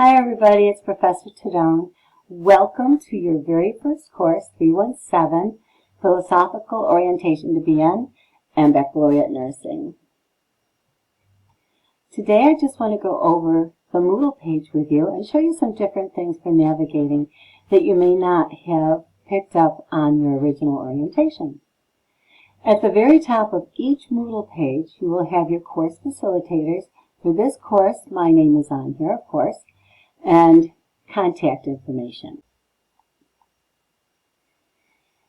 Hi everybody, it's Professor Tadone. Welcome to your very first course, 317, Philosophical Orientation to BN and Baccalaureate Nursing. Today I just want to go over the Moodle page with you and show you some different things for navigating that you may not have picked up on your original orientation. At the very top of each Moodle page, you will have your course facilitators. For this course, my name is on here, of course, and contact information.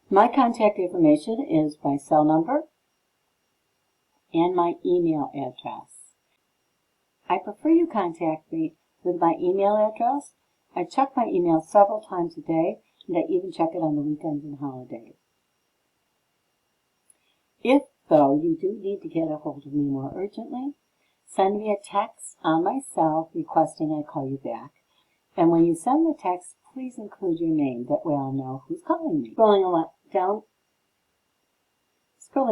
My contact information is my cell number and my email address. I prefer you contact me with my email address. I check my email several times a day, and I even check it on the weekends and holidays. If, though, you do need to get a hold of me more urgently, send me a text on my cell requesting I call you back. And when you send the text, please include your name. That way I'll know who's calling me. Scrolling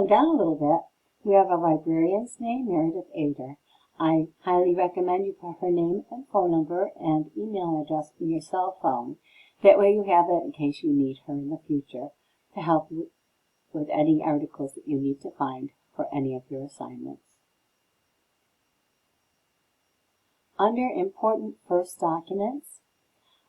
down a little bit, we have a librarian's name, Meredith Ader. I highly recommend you put her name and phone number and email address in your cell phone. That way you have it in case you need her in the future to help you with any articles that you need to find for any of your assignments. Under Important First Documents,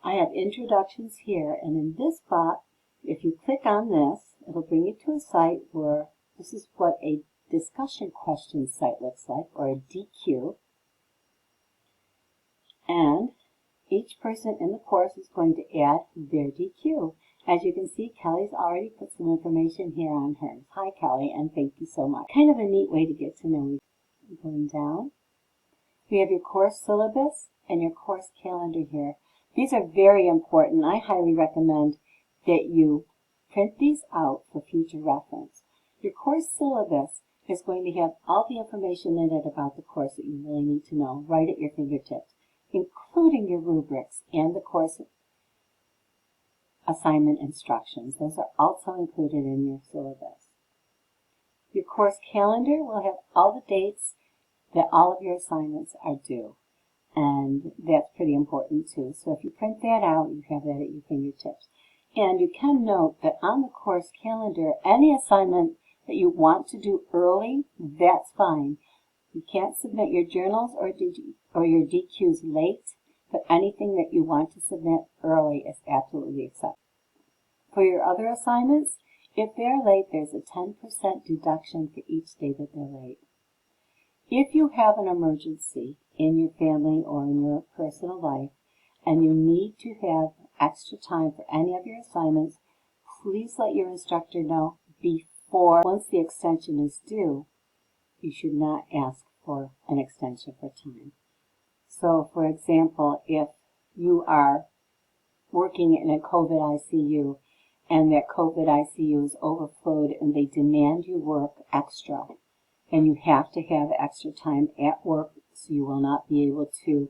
I have introductions here, and in this spot, if you click on this, it'll bring you to a site where this is what a discussion question site looks like, or a DQ. And each person in the course is going to add their DQ. As you can see, Kelly's already put some information here on hers. Hi, Kelly, and thank you so much. Kind of a neat way to get to know each other. Going down, we have your course syllabus and your course calendar here. These are very important. I highly recommend that you print these out for future reference. Your course syllabus is going to have all the information in it about the course that you really need to know right at your fingertips, including your rubrics and the course assignment instructions. Those are also included in your syllabus. Your course calendar will have all the dates that all of your assignments are due. And that's pretty important too. So if you print that out, you have that at your fingertips. And you can note that on the course calendar, any assignment that you want to do early, that's fine. You can't submit your journals or your DQs late, but anything that you want to submit early is absolutely acceptable. For your other assignments, if they're late, there's a 10% deduction for each day that they're late. If you have an emergency in your family or in your personal life, and you need to have extra time for any of your assignments, please let your instructor know before. Once the extension is due, you should not ask for an extension for time. So, for example, if you are working in a COVID ICU and that COVID ICU is overflowed and they demand you work extra, and you have to have extra time at work, so you will not be able to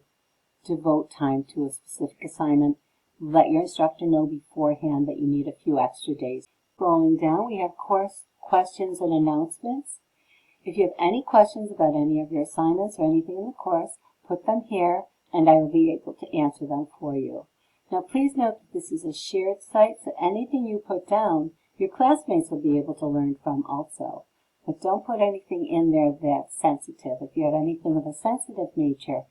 devote time to a specific assignment, let your instructor know beforehand that you need a few extra days. Scrolling down, we have course questions and announcements. If you have any questions about any of your assignments or anything in the course, put them here and I will be able to answer them for you. Now please note that this is a shared site, so anything you put down, your classmates will be able to learn from also. But don't put anything in there that's sensitive. If you have anything of a sensitive nature,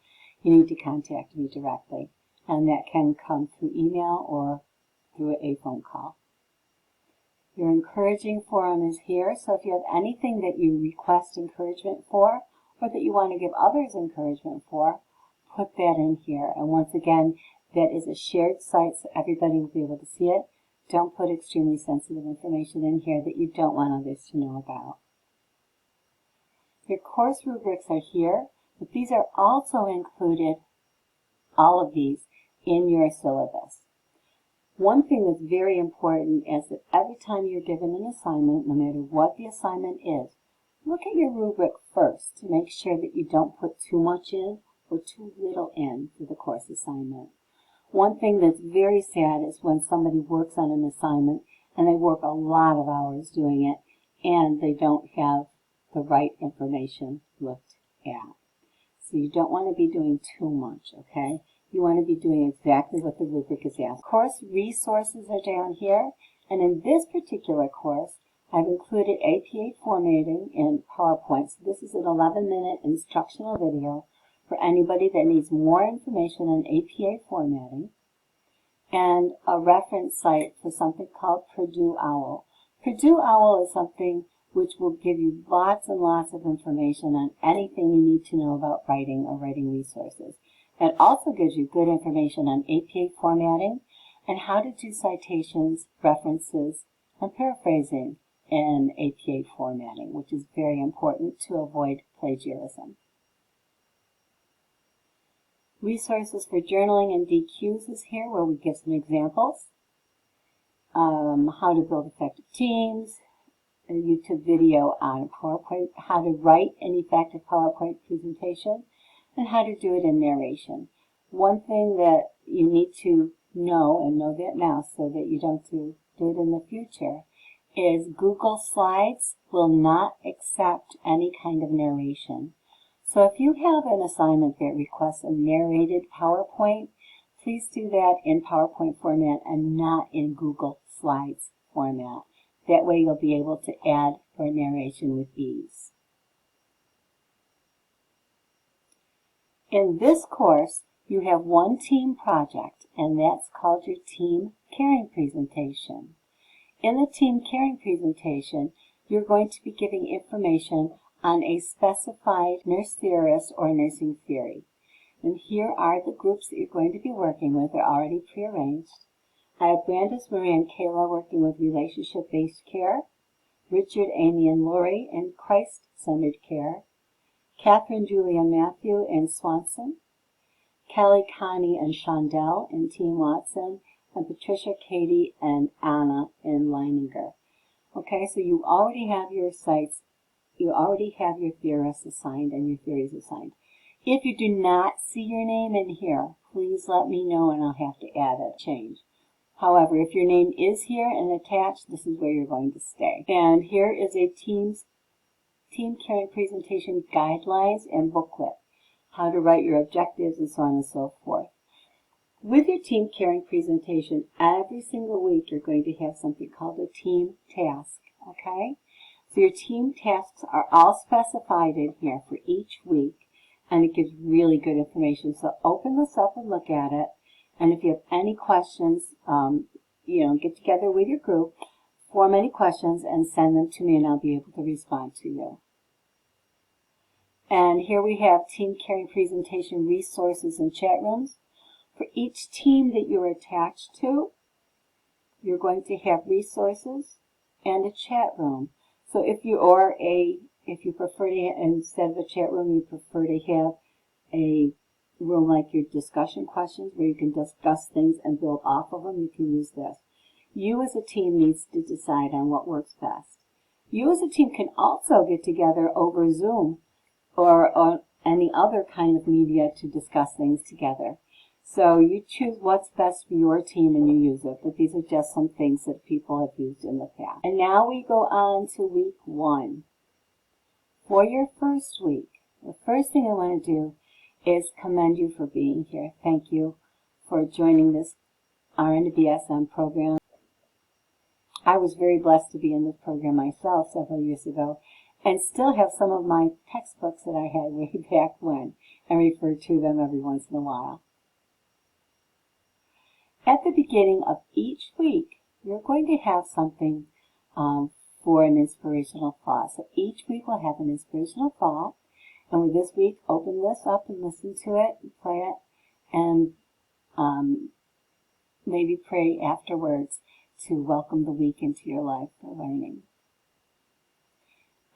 you need to contact me directly. And that can come through email or through a phone call. Your encouraging forum is here, so if you have anything that you request encouragement for, or that you want to give others encouragement for, put that in here. And once again, that is a shared site, so everybody will be able to see it. Don't put extremely sensitive information in here that you don't want others to know about. Your course rubrics are here, but these are also included, all of these, in your syllabus. One thing that's very important is that every time you're given an assignment, no matter what the assignment is, look at your rubric first to make sure that you don't put too much in or too little in for the course assignment. One thing that's very sad is when somebody works on an assignment and they work a lot of hours doing it and they don't have the right information looked at. So you don't want to be doing too much, okay? you want to be doing exactly what the rubric is asking. Course resources are down here, and in this particular course, I've included APA formatting in PowerPoint. So this is an 11-minute instructional video for anybody that needs more information on APA formatting, and a reference site for something called Purdue OWL. Purdue OWL is something which will give you lots and lots of information on anything you need to know about writing or writing resources. It also gives you good information on APA formatting and how to do citations, references, and paraphrasing in APA formatting, which is very important to avoid plagiarism. Resources for journaling and DQs is here, where we give some examples. How to build effective teams, a YouTube video on PowerPoint, how to write an effective PowerPoint presentation, and how to do it in narration. One thing that you need to know, and know that now so that you don't do it in the future, is Google Slides will not accept any kind of narration. So if you have an assignment that requests a narrated PowerPoint, please do that in PowerPoint format and not in Google Slides format. That way you'll be able to add your narration with ease. In this course, you have one team project, and that's called your team caring presentation. In the team caring presentation, you're going to be giving information on a specified nurse theorist or nursing theory. And here are the groups that you're going to be working with. They're already prearranged. I have Brandis, Marie, and Kayla working with relationship-based care, Richard, Amy, and Lori in Christ-centered care, Catherine, Julie, and Matthew in Swanson, Kelly, Connie, and Shondell in Team Watson, and Patricia, Katie, and Anna in Leininger. Okay, so you already have your sites, you already have your theorists assigned and your theories assigned. If you do not see your name in here, please let me know and I'll have to add a change. However, if your name is here and attached, this is where you're going to stay. And here is a team caring presentation guidelines and booklet, how to write your objectives and so on and so forth. With your team caring presentation, every single week you're going to have something called a team task, okay? So your team tasks are all specified in here for each week, and it gives really good information. So open this up and look at it, and if you have any questions, get together with your group, form any questions, and send them to me, and I'll be able to respond to you. And here we have team caring presentation resources and chat rooms. For each team that you're attached to, you're going to have resources and a chat room. So if you prefer to, instead of a chat room, you prefer to have a room like your discussion questions where you can discuss things and build off of them, you can use this. You as a team needs to decide on what works best. You as a team can also get together over Zoom or on any other kind of media to discuss things together. So you choose what's best for your team and you use it, but these are just some things that people have used in the past. And now we go on to week 1. For your first week, the first thing I want to do is commend you for being here. Thank you for joining this RN to BSM program. I was very blessed to be in this program myself several years ago and still have some of my textbooks that I had way back when and refer to them every once in a while. At the beginning of each week, you're going to have something for an inspirational thought. So each week we'll have an inspirational thought. And with this week, open this up and listen to it, and play it, and maybe pray afterwards to welcome the week into your life for learning.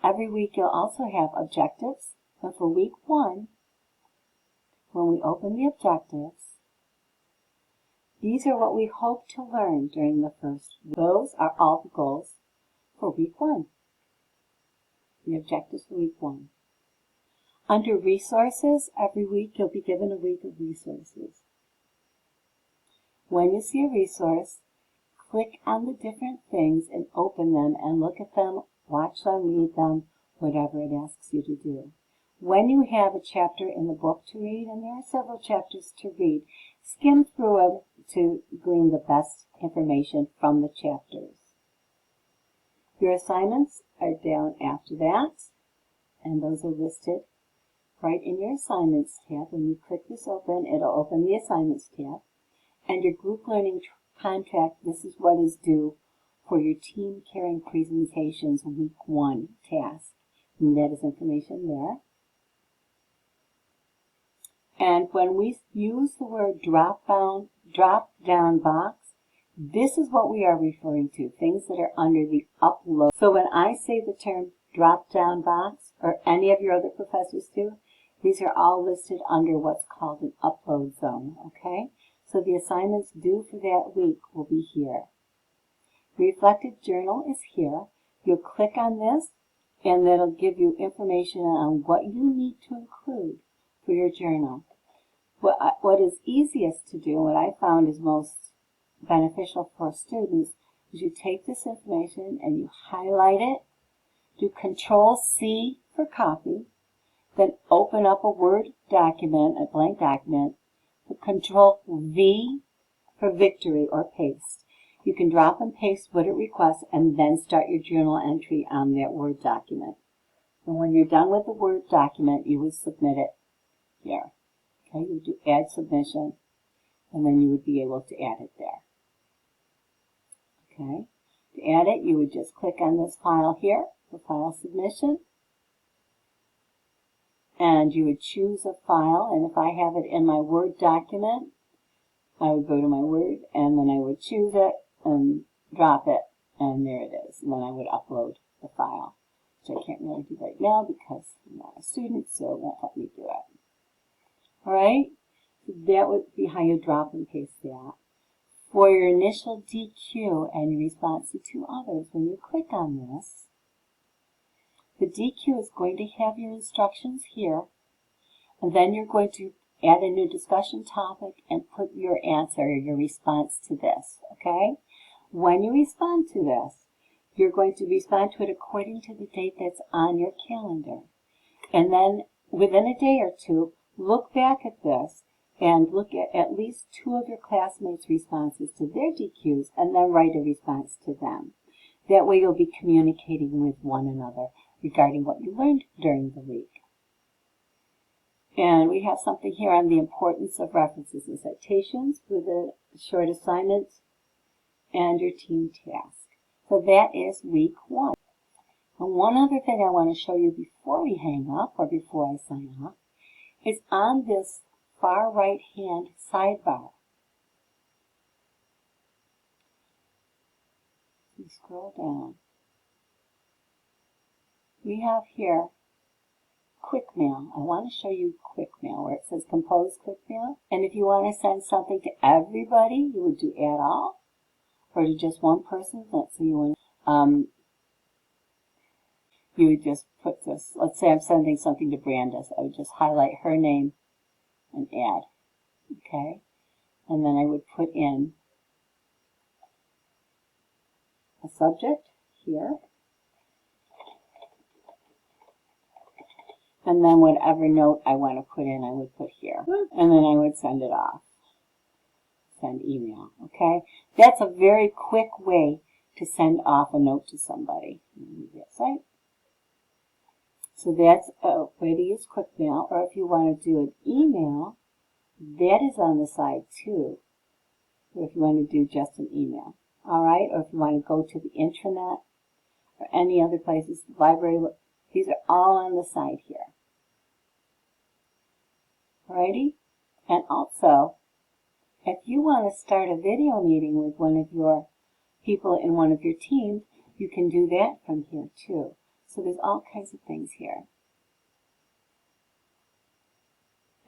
Every week you'll also have objectives. And for week 1, when we open the objectives, these are what we hope to learn during the first week. Those are all the goals for week 1. The objectives for week 1. Under resources, every week you'll be given a week of resources. When you see a resource, click on the different things and open them and look at them, watch them, read them, whatever it asks you to do. When you have a chapter in the book to read, and there are several chapters to read, skim through them to glean the best information from the chapters. Your assignments are down after that, and those are listed right in your Assignments tab. When you click this open, it'll open the Assignments tab. And your group learning contract, this is what is due for your team caring presentations week 1 task. And that is information there. And when we use the word drop down box, this is what we are referring to, things that are under the upload. So when I say the term drop down box, or any of your other professors do, these are all listed under what's called an upload zone, okay? So the assignments due for that week will be here. Reflective Journal is here. You'll click on this, and that'll give you information on what you need to include for your journal. What is easiest to do, what I found is most beneficial for students, is you take this information and you highlight it, do Control-C for copy, then open up a Word document, a blank document, Control-V for victory or paste. You can drop and paste what it requests and then start your journal entry on that Word document. And when you're done with the Word document, you would submit it here. Okay, you would do Add Submission, and then you would be able to add it there. Okay, to add it, you would just click on this file here for File Submission, and you would choose a file, and if I have it in my Word document, I would go to my Word, and then I would choose it and drop it, and there it is. And then I would upload the file, which I can't really do right now because I'm not a student, so it won't let me do it. All right, so that would be how you drop and paste that. For your initial DQ and your response to 2 others, when you click on this, the DQ is going to have your instructions here, and then you're going to add a new discussion topic and put your answer or your response to this, okay? When you respond to this, you're going to respond to it according to the date that's on your calendar. And then within a day or two, look back at this and look at least 2 of your classmates' responses to their DQs and then write a response to them. That way you'll be communicating with one another regarding what you learned during the week. And we have something here on the importance of references and citations with a short assignment and your team task. So that is week 1. And one other thing I want to show you before we hang up or before I sign off is on this far right hand sidebar. You scroll down. We have here Quick Mail. I want to show you Quick Mail where it says Compose Quick Mail. And if you want to send something to everybody, you would do Add All, or to just one person. Let's say you want you would just put this. Let's say I'm sending something to Brandis. I would just highlight her name and add. Okay? And then I would put in a subject here. And then whatever note I want to put in, I would put here. And then I would send it off. Send email. Okay? That's a very quick way to send off a note to somebody. Right? So that's a way to use Quick Mail. Or if you want to do an email, that is on the side too. If you want to do just an email. Alright? Or if you want to go to the intranet or any other places, the library, these are all on the side here. Alrighty? And also, if you want to start a video meeting with one of your people in one of your teams, you can do that from here too. So there's all kinds of things here.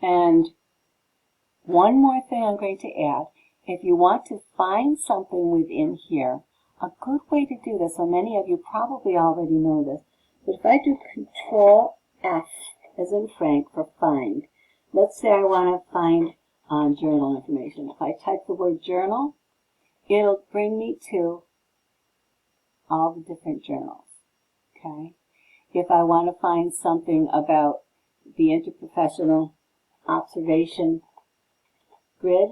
And one more thing I'm going to add. If you want to find something within here, a good way to do this, so many of you probably already know this, but if I do Control F, as in Frank, for find, let's say I want to find journal information. If I type the word journal, it'll bring me to all the different journals. Okay? If I want to find something about the interprofessional observation grid.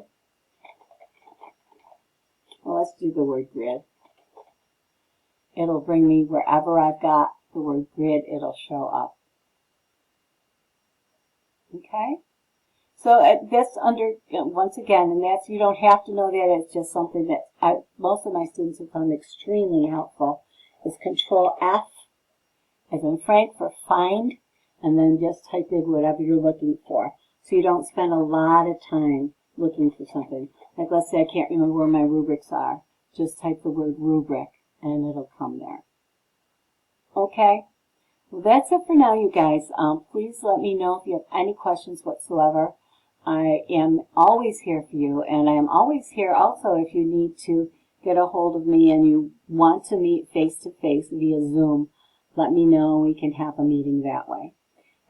Well, let's do the word grid. It'll bring me wherever I've got the word grid, it'll show up. Okay? So this once again, and that's, you don't have to know that, it's just something that most of my students have found extremely helpful, is Control F, as in Frank, for find, and then just type in whatever you're looking for. So you don't spend a lot of time looking for something. Like let's say I can't remember where my rubrics are. Just type the word rubric, and it'll come there. Okay? Well, that's it for now, you guys. Please let me know if you have any questions whatsoever. I am always here for you, and I am always here also if you need to get a hold of me and you want to meet face-to-face via Zoom. Let me know. We can have a meeting that way.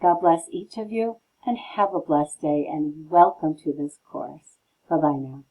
God bless each of you, and have a blessed day, and welcome to this course. Bye-bye now.